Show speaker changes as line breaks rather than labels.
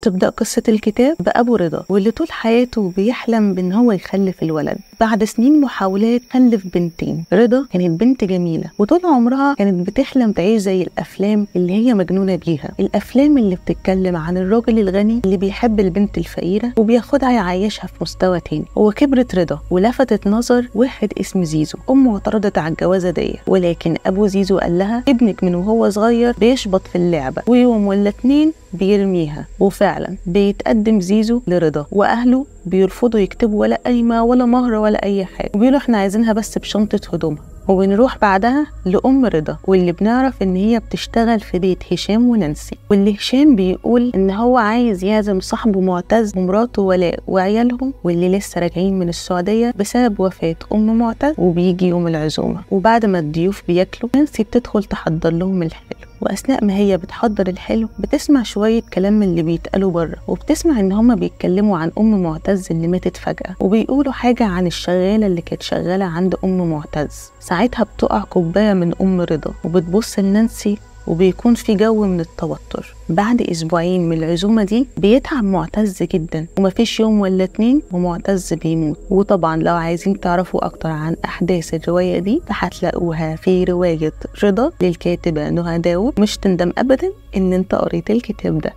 تبدأ قصة الكتاب بأبو رضا، واللي طول حياته بيحلم بأن هو يخلف الولد. بعد سنين محاولات خلف بنتين. رضا كانت بنت جميلة وطول عمرها كانت بتحلم تعيش زي الأفلام اللي هي مجنونة بيها، الأفلام اللي بتتكلم عن الراجل الغني اللي بيحب البنت الفقيرة وبياخدها يعيشها في مستوى تاني. وكبرت رضا ولفتت نظر واحد اسمه زيزو. أمه اعترضت على الجوازة دي، ولكن أبو زيزو قال لها ابنك من وهو صغير بيشبط في اللعبة ويوم ولا اتنين بيرميها. وفعلا بيتقدم زيزو لرضا واهله بيرفضوا يكتبوا ولا قايمه ولا مهر ولا اي حاجه، وبيقولوا احنا عايزينها بس بشنطه هدومها. وبنروح بعدها لأم رضا، واللي بنعرف ان هي بتشتغل في بيت هشام ونانسي، واللي هشام بيقول ان هو عايز يعزم صاحبه معتز ومراته ولاء وعيالهم، واللي لسه راجعين من السعودية بسبب وفاة ام معتز، وبيجي يوم العزومة. وبعد ما الضيوف بياكلوا نانسي بتدخل تحضر لهم الحلو، واثناء ما هي بتحضر الحلو بتسمع شويه كلام من اللي بيتقالوا بره، وبتسمع ان هما بيتكلموا عن ام معتز اللي ماتت فجاه، وبيقولوا حاجه عن الشغاله اللي كانت شغاله عند ام معتز. ساعتها بتقع كوبايه من ام رضا وبتبص لنانسي، وبيكون في جو من التوتر. بعد اسبوعين من العزومه دي بيتعب معتز جدا، ومفيش يوم ولا اتنين ومعتز بيموت. وطبعا لو عايزين تعرفوا اكتر عن احداث الروايه دي فهتلاقوها في روايه رضا للكاتبه نهى داوود. مش تندم ابدا ان انت قريت الكتاب ده.